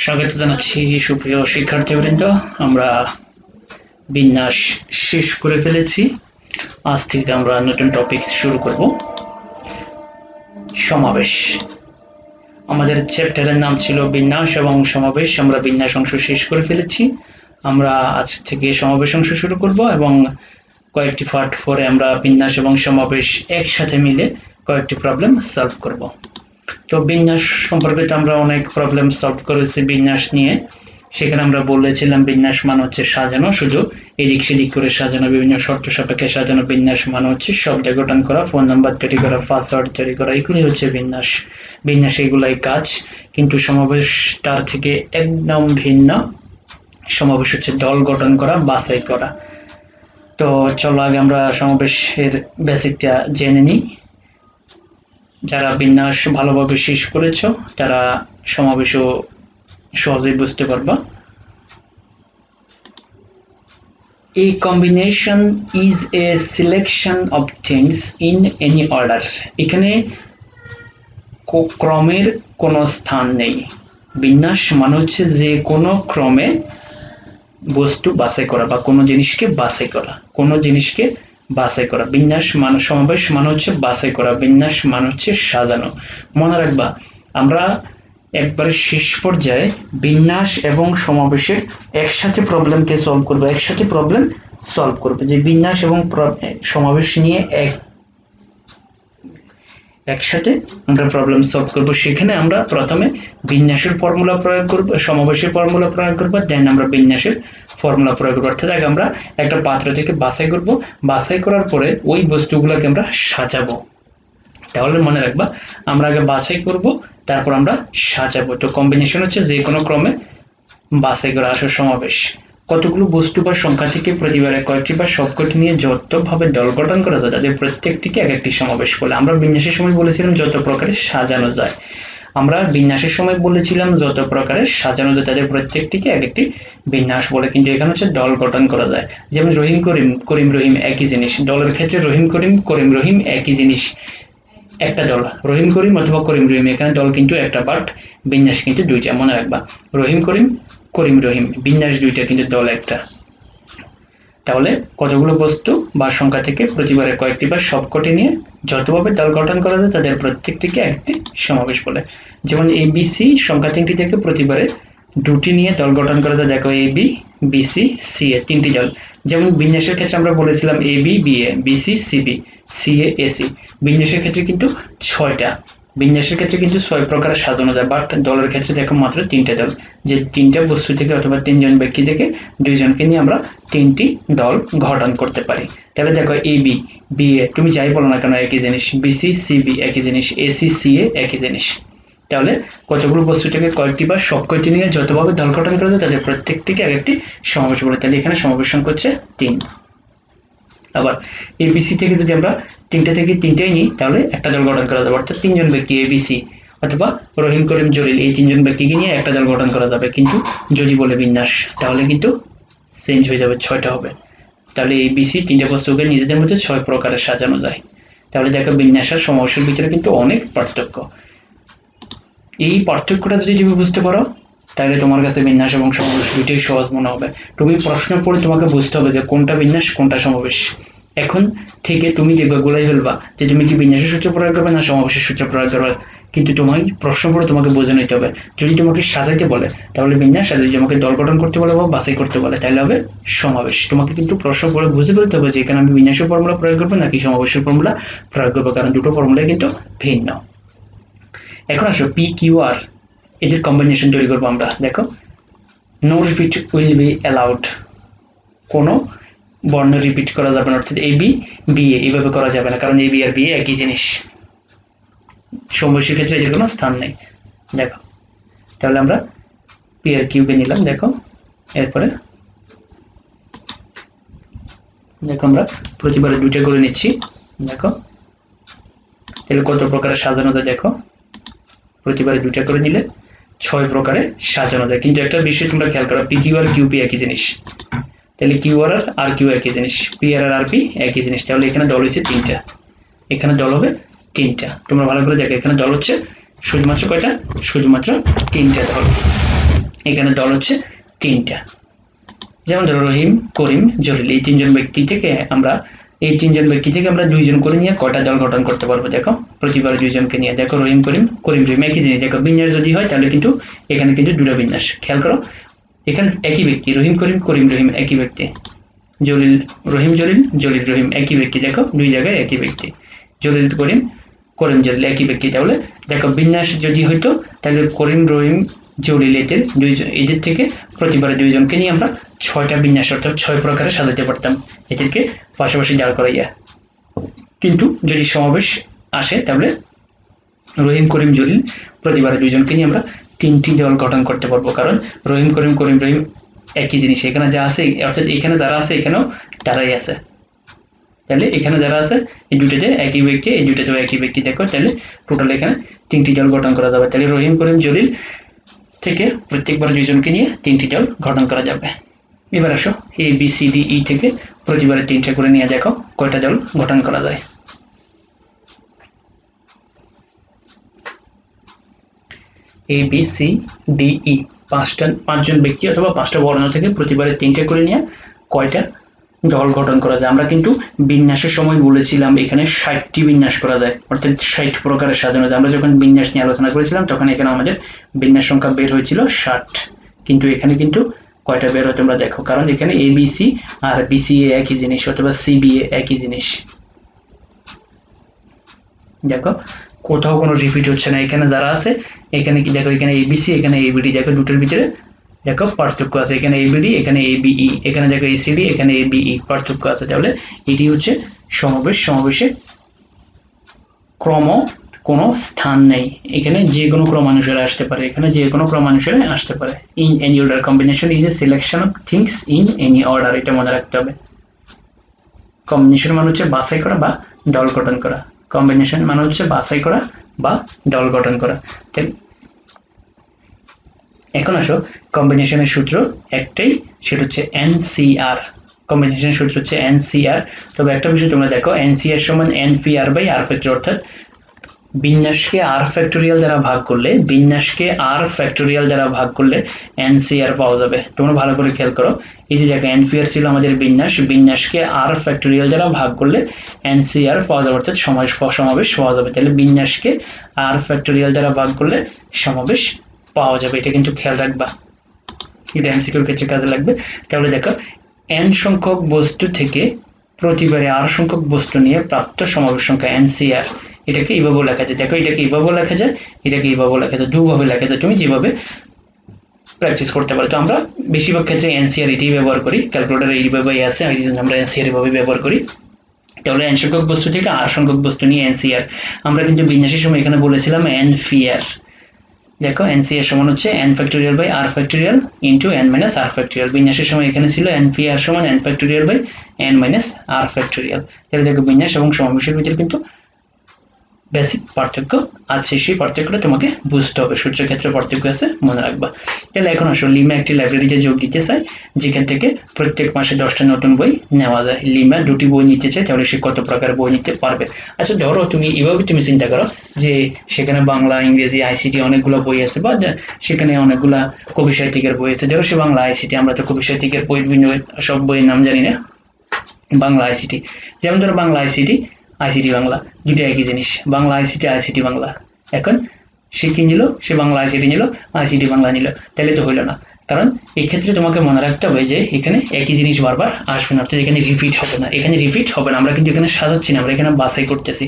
স্বাগত জানাচ্ছি সুপ্রিয় শিক্ষার্থীবৃন্দ। আমরা বিন্যাস শেষ করে ফেলেছি। আজ থেকে আমরা নতুন টপিক শুরু করব, সমাবেশ। আমাদের চ্যাপ্টারের নাম ছিল বিন্যাস এবং সমাবেশ। আমরা বিন্যাস অংশ শেষ করে ফেলেছি। আমরা আজ থেকে সমাবেশ অংশ শুরু করব এবং কয়েকটি পার্ট পরে আমরা বিন্যাস এবং সমাবেশ একসাথে মিলে কয়েকটি প্রবলেম সলভ করব। তো বিন্যাস সম্পর্কে তো আমরা অনেক প্রবলেম সলভ করেছি বিন্যাস নিয়ে। সেখানে আমরা বলেছিলাম বিন্যাস মানে হচ্ছে সাজানো, শুধু এদিক সেদিক করে সাজানো, বিভিন্ন শর্ত সাপেক্ষে সাজানো। বিন্যাস মানে হচ্ছে শব্দ গঠন করা, ফোন নাম্বার তৈরি করা, পাসওয়ার্ড তৈরি করা, এগুলি হচ্ছে বিন্যাস। বিন্যাস এগুলাই কাজ। কিন্তু সমাবেশ তার থেকে একদম ভিন্ন। সমাবেশ হচ্ছে দল গঠন করা, বাছাই করা। তো চলো আগে আমরা সমাবেশের বেসিকটা জেনে নিই। যারা বিন্যাস ভালোভাবে শেষ করেছো তারা সমাবেশও সহজেই বুঝতে পারবা। A combination is a selection of things in any order. এখানে ক্রমের কোনো স্থান নেই। বিন্যাস মানে হচ্ছে যে কোনো ক্রমে বস্তু বাছাই করা বা কোনো জিনিসকে বাছাই করা, কোনো জিনিসকে বাছাই করা। বিন্যাস মানে, সমাবেশ মানে হচ্ছে বাছাই করা, বিন্যাস মানে হচ্ছে সাজানো। মনে রাখবা, আমরা একবারে শেষ পর্যায়ে বিন্যাস এবং সমাবেশের একসাথে প্রবলেমকে সলভ করবো, একসাথে প্রবলেম সলভ করবে। যে বিন্যাস এবং সমাবেশ নিয়ে একসাথে আমরা প্রবলেম সলভ করব। সেখানে আমরা প্রথমে বিন্যাসের ফর্মুলা প্রয়োগ করব, সমাবেশের ফর্মুলা প্রয়োগ করব, দেন আমরা বিন্যাসের ফর্মুলা প্রয়োগ করব। অর্থাৎ আগে আমরা একটা পাত্র থেকে বাছাই করব, বাছাই করার পরে ওই বস্তুগুলোকে আমরা সাজাবো। তাহলে মনে রাখবা, আমরা আগে বাছাই করব, তারপর আমরা সাজাবো। তো কম্বিনেশন হচ্ছে যে কোনো ক্রমে বাছাই করা। আসলে সমাবেশ কতগুলো বস্তু বা সংখ্যা থেকে প্রতিবারে কয়েকটি বা সবকটি নিয়ে যতভাবে দল গঠন করা যায় তাদের প্রত্যেকটিকে এক একটি সমাবেশ বলে। আমরা বিন্যাসের সময় বলেছিলাম যত প্রকারে সাজানো যায়, আমরা বিন্যাসের সময় বলেছিলাম যত প্রকারে সাজানো যায় তাদের প্রত্যেকটিকে এক একটি বিন্যাস বলে। কিন্তু এখানে হচ্ছে দল গঠন করা যায়। যেমন রহিম করিম, করিম রহিম একই জিনিস। দলের ক্ষেত্রে রহিম করিম, করিম রহিম একই জিনিস, একটা দল। রহিম করিম অথবা করিম রহিম, এখানে দল কিন্তু একটা, বাট বিন্যাস কিন্তু দুইটা। মনে রাখবা, রহিম করিম, করিম রহিম, বিন্যাস দুইটা কিন্তু দল একটা। তাহলে কতগুলো বস্তু বা সংখ্যা থেকে প্রতিবারে কয়েকটি বা সবকটি নিয়ে যতভাবে দল গঠন করা যায় তাদের প্রত্যেকটিকে একটি সমাবেশ বলে। যেমন এ বি সি সংখ্যা তিনটি থেকে প্রতিবারে দুটি নিয়ে দল গঠন করা যায়। দেখো A B, B C, C A, তিনটি দল। যেমন বিন্যাসের ক্ষেত্রে আমরা বলেছিলাম A B, B A, B C, C B, C A, A C. বিন্যাসের ক্ষেত্রে কিন্তু ছয়টা, বিন্যাসের ক্ষেত্রে কিন্তু 6 প্রকারে সাজানো যায়, বাট দলের ক্ষেত্রে দেখো মাত্র 3টে দল। যে 3টা বস্তু থেকে অথবা 3জন ব্যক্তি থেকে 2জনকে নিয়ে আমরা 3টি দল গঠন করতে পারি। তাহলে দেখো এ বি, বি এ, তুমি যাই বলো না কেন একই জিনিস, বি সি, সি বি একই জিনিস, এ সি, সি এ একই জিনিস। তাহলে কতগুলো বস্তু থেকে কয়েকটি বা সবকটি নিয়ে যতভাবে দল গঠন করা যায় তাদের প্রত্যেকটিকে এক একটি সমাবেশ বলে। তাহলে এখানে সমাবেশ সংখ্যা হচ্ছে 3। আবার এবিসি থেকে যদি আমরা 3টা থেকে 3টাই নিই তাহলে একটা দল গঠন করা যাবে। অর্থাৎ 3জন ব্যক্তি এবিসি অথবা রহিম করিম জলিল, এই 3জন ব্যক্তিকে নিয়ে একটা দল গঠন করা যাবে। কিন্তু যদি বলে বিন্যাস তাহলে কিন্তু চেঞ্জ হয়ে যাবে, 6টা হবে। তাহলে এবিসি 3টে বস্তুকে নিজেদের মধ্যে 6 প্রকারে সাজানো যায়। তাহলে দেখো বিন্যাস আর সমাবেশের ভিতরে কিন্তু অনেক পার্থক্য। এই পার্থক্যটা যদি তুমি বুঝতে পারো তাহলে তোমার কাছে বিন্যাস এবং সমাবেশ দুইটাই সহজ মনে হবে। তুমি প্রশ্ন পড়ে তোমাকে বুঝতে হবে যে কোনটা বিন্যাস কোনটা সমাবেশ। এখন থেকে তুমি দেখবে গোলাই ফেলবা যে তুমি কি বিন্যাসের সূত্র প্রয়োগ করবে না সমাবেশের সূত্র প্রয়োগ করবে। কিন্তু তোমার প্রশ্ন পড়ে তোমাকে বুঝে নিতে হবে। যদি তোমাকে সাজাইতে বলে তাহলে বিন্যাস, আর যদি তোমাকে দল গঠন করতে বলে বা বাছাই করতে বলে তাহলে হবে সমাবেশ। তোমাকে কিন্তু প্রশ্ন পড়ে বুঝে ফেলতে হবে যে এখানে আমি বিন্যাসের ফর্মুলা প্রয়োগ করবো নাকি সমাবেশের ফর্মুলা প্রয়োগ করবো, কারণ দুটো ফর্মুলাই কিন্তু ভিন্ন। এখন আসো পি কিউ আর, এদের কম্বিনেশন তৈরি করবো আমরা। দেখো no repeat will be allowed, কোনো বর্ণ রিপিট করা যাবে না। অর্থাৎ এ বি, বি এ এইভাবে করা যাবে না, কারণ A B R B A একই জিনিস। সমাবেশের ক্ষেত্রে এদের কোনো স্থান নেই। দেখো তাহলে আমরা পি আর কিউবে নিলাম। দেখো এরপরে দেখো আমরা প্রতিবারে 2টা করে নিচ্ছি। দেখো তাহলে কত প্রকারে সাজানো যায়। দেখো প্রতিবারে 2টা করে নিলে 6 প্রকারে সাজানো যায়। কিন্তু একটা বিষয় তোমরা খেয়াল করো, P Q R Q P একই জিনিস। তাহলে কিউ আর আর কিউ একই জিনিস, পি আর আর পি একই জিনিস। তাহলে এখানে দল হচ্ছে 3টা, এখানে দল হবে 3টা। তোমরা ভালো করে দেখো এখানে দল হচ্ছে শুধুমাত্র কয়টা, শুধুমাত্র 3টে দল। এখানে দল হচ্ছে 3টা, যেমন ধরো রহিম, করিম, জলিল, এই 3জন ব্যক্তি থেকে আমরা 2জন করে নিয়ে কয়টা দল গঠন করতে পারবো? দেখো প্রতিবার 2জনকে নিয়ে, দেখো রহিম, করিম, রহিম একই জিনিস। দেখো বিন্যাস যদি হয় তাহলে কিন্তু এখানে কিন্তু দুটো বিন্যাস, খেয়াল করো এখানে একই ব্যক্তি, রহিম, করিম, রহিম একই ব্যক্তি, জলিল, রহিম, জলিল, রহিম একই ব্যক্তি। দেখো দুই জায়গায় একই ব্যক্তি, জলিল, করিম, জলিল একই ব্যক্তি। তাহলে দেখো বিন্যাস যদি হইতো তাহলে করিম, রহিম, জলিল এদের থেকে প্রতিবারে 2জনকে নিয়ে আমরা 6টা বিন্যাস অর্থাৎ 6 প্রকারে সাজাতে পারতাম এদেরকে পাশাপাশি দাঁড় করাইয়া। কিন্তু যদি সমাবেশ আসে তাহলে রহিম, করিম, জলিল প্রতিবারে 2জনকে নিয়ে আমরা 3টি দল গঠন করতে পারবো, কারণ রহিম, করিম, রহিম একই জিনিস। এখানে যা আছে অর্থাৎ এখানে যারা আছে এখানেও তারাই আছে। তাহলে এখানে যারা আছে এই দুটোতে একই ব্যক্তি, এই দুটোতেও একই ব্যক্তি। দেখো তাহলে টোটাল এখানে 3টি দল গঠন করা যাবে। তাহলে রহিম, করিম, জলিল থেকে প্রত্যেকবার 2জনকে নিয়ে 3টি দল গঠন করা যাবে। এবার আসো এ বি সি ডি ই থেকে প্রতিবারে 3টা করে নিয়ে দেখো কয়টা দল গঠন করা যায়। এ বি সি ডি ই 5জন ব্যক্তি অথবা 5টা বর্ণ থেকে প্রতিবারে 3টা করে নিয়ে কয়টা দল গঠন করা যায়? আমরা কিন্তু বিন্যাসের সময় বলেছিলাম এখানে 60টি বিন্যাস করা যায়, অর্থাৎ 60 প্রকারের সাজানো যায়। আমরা যখন বিন্যাস নিয়ে আলোচনা করেছিলাম তখন এখানে আমাদের বিন্যাস সংখ্যা বের হয়েছিল 60, কিন্তু এখানে কিন্তু কয়টা বের হয় তোমরা দেখো, কারণ এখানে এ বি সি আর বি সি এ একই জিনিস অথবা সি বি এ একই জিনিস। দেখো কোথাও কোনো রিপিট হচ্ছে না, এখানে যারা আছে এখানে কি দেখো এখানে এবিসি, এখানে এবিডি, দেখো দুটোর ভিতরে দেখো পার্থক্য আছে, এখানে এবিডি, এখানে এবিই, এখানে দেখো এসিডি, এখানে এবিই, পার্থক্য আছে। তাহলে এটি হচ্ছে সমাবেশে ক্রম কোনো স্থান নেই, এখানে যে কোনো ক্রমানুসারে আসতে পারে, এখানে যে কোনো ক্রমানুসারে আসতে পারে। In any order combination is a selection of things in any order, এটা মনে রাখতে হবে। কম্বিনেশন মানে হচ্ছে বাছাই করা বা দল গঠন করা, কম্বিনেশন মানে হচ্ছে বাছাই করা বা দল গঠন করা। এখন আসো কম্বিনেশনের সূত্র একটাই, সেটা হচ্ছে এনসিআর। কম্বিনেশনের সূত্র হচ্ছে এনসিআর। তবে একটা বিষয় তোমরা দেখো, এনসিআর সমান এনপিআর বাই আর ফ্যাক্টর, অর্থাৎ বিন্যাসকে আর ফ্যাক্টোরিয়াল দ্বারা ভাগ করলে এনসিআর পাওয়া যাবে। তোমরা ভালো করে খেয়াল করো, এই যে দেখো এনপিআর ছিল আমাদের বিন্যাসকে আর ফ্যাক্টোরিয়াল দ্বারা ভাগ করলে এনসিআর পাওয়া যাবে, অর্থাৎ সমাবেশ পাওয়া যাবে। তাহলে বিন্যাসকে আর ফ্যাক্টোরিয়াল দ্বারা ভাগ করলে সমাবেশ পাওয়া যাবে, এটা কিন্তু খেয়াল রাখবা, এটা এমসিকিউর ক্ষেত্রে কাজে লাগবে। তাহলে দেখো এন সংখ্যক বস্তু থেকে প্রতিবারে আর সংখ্যক বস্তু নিয়ে প্রাপ্ত সমাবেশ সংখ্যা এনসিআর, এটাকে এইভাবে লেখা যায়। দেখো এটাকে এইভাবে লেখা যায়, এটাকে এইভাবে লেখা যায়, দুভাবে লেখা যায়, তুমি যেভাবে প্র্যাকটিস করতে পারো। তো আমরা বেশিরভাগ ক্ষেত্রে এনসিআর এটাই ব্যবহার করি, ক্যালকুলেটার এইভাবে আছে, এই জন্য আমরা এনসিআর এভাবে ব্যবহার করি। তাহলে এন সংখ্যক বস্তু থেকে আর সংখ্যক বস্তু নিয়ে এনসিআর। আমরা কিন্তু বিন্যাসের সময় এখানে বলেছিলাম এনপিআর। দেখো এনসিআর সমান হচ্ছে N factorial by R factorial into N minus R factorial. বিন্যাসের সময় এখানে ছিল এনপিআর সমান N factorial by N minus R factorial. তাহলে দেখো বিন্যাস এবং সমাবেশের ভিতরে কিন্তু বেসিক পার্থক্য আছে, সেই পার্থক্যটা তোমাকে বুঝতে হবে, সূত্রের ক্ষেত্রে পার্থক্য আছে, মনে রাখবা। তাহলে এখন আসো লিমা একটি লাইব্রেরিতে যোগ দিতে চাই, যেখান থেকে প্রত্যেক মাসে 10টা নতুন বই নেওয়া যায়। লিমা 2টি বই নিতে চাই, তাহলে সে কত প্রকার বই নিতে পারবে? আচ্ছা ধরো তুমি এভাবে তুমি চিন্তা করো যে সেখানে বাংলা, ইংরেজি, আইসিটি অনেকগুলো বই আছে, বা সেখানে অনেকগুলা কবি সাহিত্যিকের বই আছে। ধরো সে বাংলা আইসিটি, আমরা তো কবি সাহিত্যিকের বই সব বইয়ের নাম জানি না, বাংলা আইসিটি, যেমন ধরো বাংলা আইসিটি, আইসিটি বাংলা, দুটো একই জিনিস, বাংলা আইসিটি, আইসিটি বাংলা। এখন সে কি নিল? সে বাংলা আইসিটি নিল, আইসিটি বাংলা নিল, তাহলে তো হইল না। কারণ এই ক্ষেত্রে তোমাকে মনে রাখতে হবে যে এখানে একই জিনিস বারবার আসবে না, অর্থাৎ এখানে রিপিট হবে না, আমরা কিন্তু এখানে সাজাচ্ছি না, আমরা এখানে বাছাই করতেছি।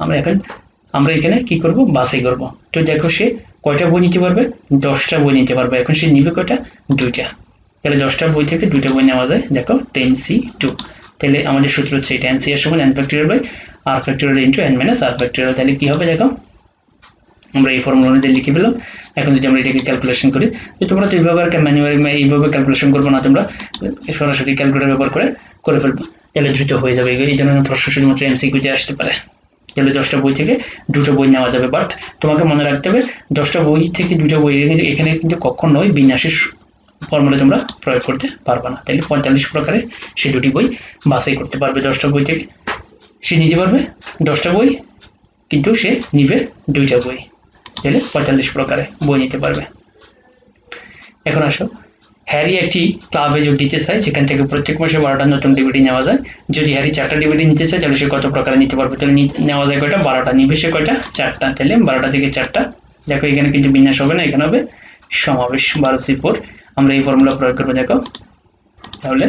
আমরা এখানে কি করব? বাছাই করব। তো দেখো সে কয়টা বই নিতে পারবে? 10টা বই নিতে পারবে। এখন সে নিবে কয়টা? 2টা। তাহলে 10টা বই থেকে 2টা বই নেওয়া যায়। দেখো 10C2। তাহলে আমাদের সূত্র হচ্ছে এটা, এনসিআর সমান N factorial by R factorial into N minus R factorial. তাহলে কি হবে দেখো, আমরা এই ফর্মুলা অনুযায়ী লিখে পেলাম। এখন যদি আমরা এটাকে ক্যালকুলেশন করি, যে তোমরা তো এইভাবে এইভাবে ক্যালকুলেশন করবো না, তোমরা সরাসরি ক্যালকুলেটর ব্যবহার করে ফেলবো, তাহলে দ্রুত হয়ে যাবে। এই ধরনের প্রশ্ন শুধুমাত্র এমসিকিউতে আসতে পারে। তাহলে 10টা বই থেকে 2টা বই নেওয়া যাবে, বাট তোমাকে মনে রাখতে হবে 10টা বই থেকে 2টা বই এখানে কিন্তু কখনোই বিন্যাসের ফর্মুলা তোমরা প্রয়োগ করতে পারবে না। তাহলে 45 প্রকারে সে 2টি বই বাছাই করতে পারবে। 10টা বই থেকে সে নিতে পারবে 10টা বই, কিন্তু সে নিবে 2টা বই, তাহলে 45 প্রকারে বই নিতে পারবে। এখন আসো, হ্যারি একটি ক্লাবে যোগ দিতে চায় যেখান থেকে প্রত্যেক মাসে 12টা নতুন ডিভিডি নেওয়া যায়। যদি হ্যারি 4টা ডিভিডি নিতে চায় তাহলে সে কত প্রকারে নিতে পারবে? তাহলে নেওয়া যায় কয়টা? 12টা। নিবে সে কয়টা? 4টা। তাহলে 12টা থেকে 4টা। দেখো এখানে কিন্তু বিন্যাস হবে না, এখানে হবে সমাবেশ। 12C4 আমরা এই ফর্মুলা প্রয়োগ করবো। তাহলে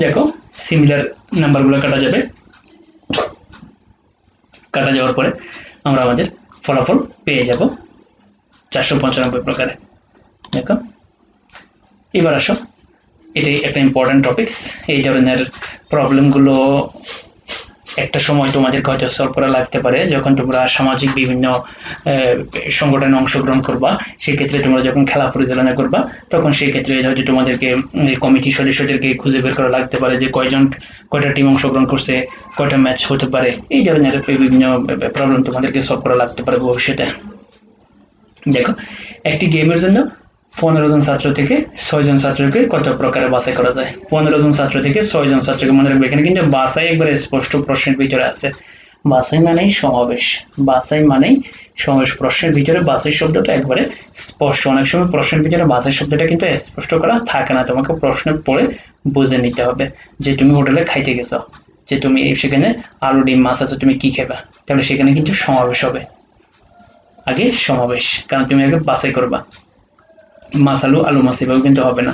দেখো সিমিলার নাম্বারগুলো কাটা যাবে। কাটা যাওয়ার পরে আমরা আমাদের ফলাফল পেয়ে যাব 495 প্রকারে। দেখো এবার আসো, এটাই একটা ইম্পর্টেন্ট টপিকস। এই ধরনের প্রবলেমগুলো একটা সময় তোমাদের হয়তো সলভ করা লাগতে পারে যখন তোমরা সামাজিক বিভিন্ন সংগঠনে অংশগ্রহণ করবা। সেক্ষেত্রে তোমরা যখন খেলা পরিচালনা করবা তখন সেই ক্ষেত্রে হয়তো তোমাদেরকে কমিটি সদস্যদেরকে খুঁজে বের করা লাগতে পারে যে কয়টা টিম অংশগ্রহণ করছে, কয়টা ম্যাচ হতে পারে। এই ধরনের বিভিন্ন প্রবলেম তোমাদেরকে সলভ করা লাগতে পারে ভবিষ্যতে। দেখো একটি গেমের জন্য 15 জন ছাত্র থেকে 6 জন ছাত্রকে কত প্রকারে বাছাই করা যায়? 15 জন ছাত্র থেকে 6 জন ছাত্রকে মনে রাখবে। এখানে কিন্তু বাছাই একবারে স্পষ্ট প্রশ্নের ভিতরে আছে। বাছাই মানেই সমাবেশ, বাছাই মানেই সমাবেশ। প্রশ্নের ভিতরে বাছাই শব্দটা একবারে স্পষ্ট। অনেক সময় প্রশ্নের ভিতরে বাছাই শব্দটা কিন্তু স্পষ্ট করা থাকে না, তোমাকে প্রশ্ন পড়ে বুঝে নিতে হবে। যে তুমি হোটেলে খাইতে গেছো, যে তুমি সেখানে আলু ডিম মাছ আছে, তুমি কি খাবা? তাহলে সেখানে কিন্তু সমাবেশ হবে, আগে সমাবেশ, কারণ তুমি আগে বাছাই করবা। মাছ আলু, আলু মাছ এভাবে কিন্তু হবে না,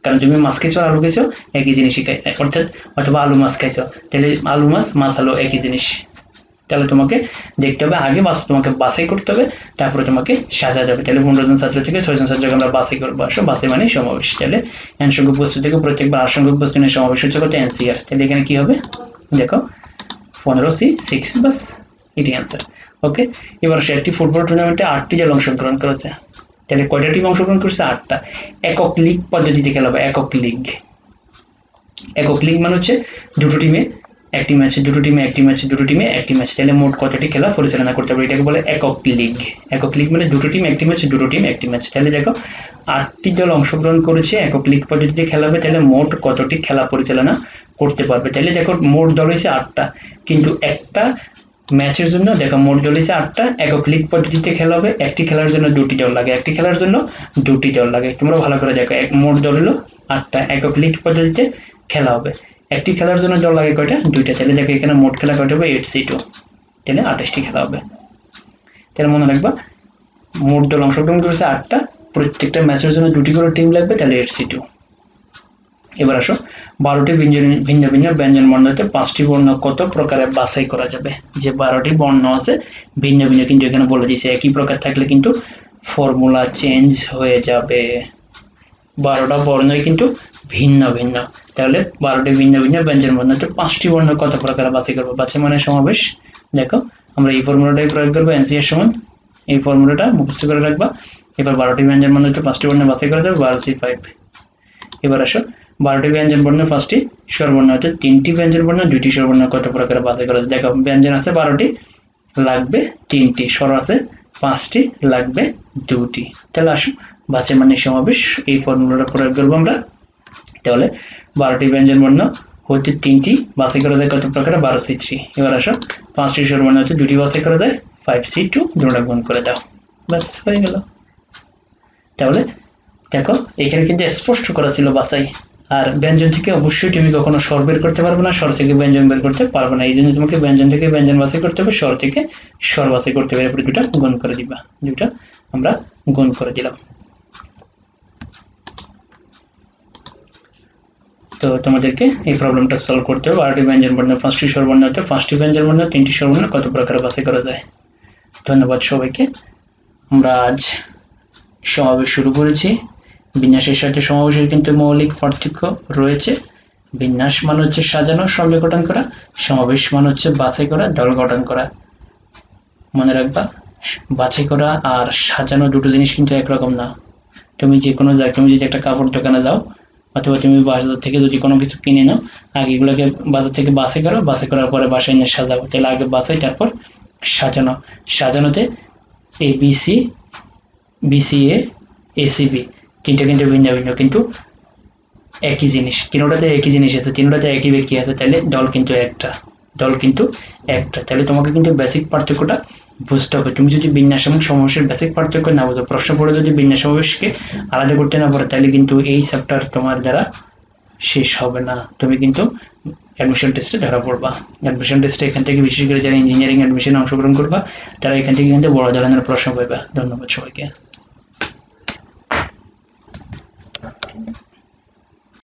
কারণ তুমি মাছ খাইছো আর আলু খাইছো একই জিনিসই খাই, অর্থাৎ অথবা আলু মাছ খাইছো, তাহলে আলু মাছ মাছ আলু একই জিনিস। তাহলে তোমাকে দেখতে হবে আগে তোমাকে বাছাই করতে হবে, তারপরে তোমাকে সাজা যাবে। তাহলে 15 জন ছাত্র থেকে 6 জন ছাত্রকে আমরা বাছাই করবো। আসো বাছাই মানে সমাবেশ। তাহলে এন সংখ্যক বস্তু থেকে প্রত্যেকবার আর সংখ্যক বস্তু নিয়ে সমাবেশ হচ্ছে কত? এনসিআর। তাহলে এখানে কি হবে? দেখো 15C6, বাস এটি অ্যান্সার। ওকে, এবার সে একটি ফুটবল টুর্নামেন্টে 8টি দল অংশগ্রহণ করেছে। তাহলে কয়টা টিম অংশগ্রহণ করছে? 8টা। একক লিগ পদ্ধতিতে খেলা হবে। একক লিগ, একক লিগ মানে হচ্ছে দুটো টিমে একটি ম্যাচ, দুটো টিমে একটি ম্যাচ, দুটো টিমে একটি ম্যাচ। তাহলে মোট কতটি খেলা পরিচালনা করতে পারে? এটাকে বলে একক লিগ। একক লিগ মানে দুটো টিম একটি ম্যাচ, দুটো টিম একটি ম্যাচ। তাহলে দেখো 8টি দল অংশগ্রহণ করেছে, একক লিগ পদ্ধতিতে খেলা হবে। তাহলে মোট কতটি খেলা পরিচালনা করতে পারবে? তাহলে দেখো মোট দল হয়েছে 8টা, কিন্তু একটা ম্যাচের জন্য দেখো মোট দল হয়েছে 8টা। একক লিগ পদ্ধতিতে খেলা হবে, একটি খেলার জন্য 2টি দল লাগে, একটি খেলার জন্য 2টি দল লাগে। তোমরা ভালো করে দেখো, মোট দল হলো 8টা, একক লিগ পদ্ধতিতে খেলা হবে, একটি খেলার জন্য দল লাগে কয়টা? 2টা। তাহলে দেখো এখানে মোট খেলা কয়টা হবে? 8C2, তাহলে 28টি খেলা হবে। তাহলে মনে রাখবা মোট দল অংশগ্রহণ করেছে 8টা, প্রত্যেকটা ম্যাচের জন্য 2টি করে টিম লাগবে, তাহলে 8C2। এবার আসো 12টি ভিন্ন ভিন্ন ব্যঞ্জন বর্ণ হতে 5টি বর্ণ কত প্রকারে বাছাই করা যাবে? যে 12টি বর্ণ আছে ভিন্ন ভিন্ন, কিন্তু এখানে বলে দিয়েছে একই প্রকার থাকলে কিন্তু ফর্মুলা চেঞ্জ হয়ে যাবে। 12টা বর্ণই কিন্তু ভিন্ন ভিন্ন, তাহলে 12টি ভিন্ন ভিন্ন ব্যঞ্জন বর্ণ হতে 5টি বর্ণ কত প্রকারে বাছাই করবো? বাছাই মানে সমাবেশ। দেখো আমরা এই ফর্মুলাটাই প্রয়োগ করবো, এনসিআর সমান এই ফর্মুলাটা মুখস্থ করে রাখবা। এবার 12টি ব্যঞ্জন বর্ণ হতে 5টি বর্ণ বাছাই করা যাবে, 12C5। এবার আসো 12টি ব্যঞ্জন বর্ণ 5টি স্বরবর্ণ হতে 3টি ব্যঞ্জন বর্ণ 2টি স্বরবর্ণ কত প্রকারে বাছাই করা যায়? দেখো ব্যঞ্জন আছে 12টি, লাগবে 3টি, স্বর আছে 5টি, লাগবে 2টি। তাহলে আসো বাছাই মানে সমাবেশ, এই ফর্মুলাটা প্রয়োগ করবো আমরা। তাহলে 12টি ব্যঞ্জন বর্ণ হতে 3টি বাছাই করা যায় কত প্রকারে? 12C3। এবার আসো 5টি স্বরবর্ণ হতে 2টি বাছাই করা যায়, 5C2, দুটো গুণ করে দাও, ব্যাস হয়ে গেল। তাহলে দেখো এখানে কিন্তু স্পষ্ট করা ছিল বাছাই। আর ব্যঞ্জন থেকে অবশ্যই তুমি কখনো স্বর বের করতে পারবে না, স্বর থেকে ব্যঞ্জন বের করতে পারবে না। এই জন্য তোমাকে ব্যঞ্জন থেকে ব্যঞ্জন বাছাই করতে হবে, স্বর থেকে স্বর বাছাই করতে হবে। এরপরে দুটা গুণ করে দিবা, দুটা আমরা গুণ করে দিলাম। তো তোমাদেরকে এই প্রবলেমটা সলভ করতে হবে। 12টি ব্যঞ্জন বর্ণ 5টি স্বরবর্ণ হতে 5টি ব্যঞ্জন বর্ণ 3টি স্বরবর্ণ কত প্রকারে বাছাই করা যায়? ধন্যবাদ সবাইকে। আমরা আজ সমাবেশ শুরু করেছি। বিন্যাসের সাথে সমাবেশের কিন্তু মৌলিক পার্থক্য রয়েছে। বিন্যাস মানে হচ্ছে সাজানো, সঙ্গে গঠন করা, সমাবেশ মানে হচ্ছে বাছাই করা, দল গঠন করা। মনে রাখবা বাছাই করা আর সাজানো দুটো জিনিস কিন্তু একরকম না। তুমি যে কোনো জায়গায়, তুমি যদি একটা কাপড় দোকানে যাও অথবা তুমি বাজার থেকে যদি কোনো কিছু কিনে নাও, আগে এগুলোকে বাজার থেকে বাছাই করো, বাছাই করার পরে বাসায় এনে সাজাবো। তাহলে আগে বাছাই তারপর সাজানো। সাজানোতে ABC, BCA, ACB তিনটা কিন্তু ভিন্ন ভিন্ন, কিন্তু একই জিনিস, তিনটাতে একই জিনিস আছে, তিনটাতে একই ব্যক্তি আছে, তাহলে দল কিন্তু একটা, দল কিন্তু একটা। তাহলে তোমাকে কিন্তু বেসিক পার্থক্যটা বুঝতে হবে। তুমি যদি বিন্যাস এবং সমাবেশের বেসিক পার্থক্য না বুঝো, প্রশ্ন পড়ে যদি বিন্যাস সমাবেশকে আলাদা করতে না পারো, তাহলে কিন্তু এই চ্যাপ্টার তোমার দ্বারা শেষ হবে না। তুমি কিন্তু অ্যাডমিশন টেস্টে ধরা পড়বা। অ্যাডমিশন টেস্টে এখান থেকে বিশেষ করে যারা ইঞ্জিনিয়ারিং অ্যাডমিশনে অংশগ্রহণ করবা, তারা এখান থেকে কিন্তু বড় ধরনের প্রশ্ন পাইবা। ধন্যবাদ সবাইকে।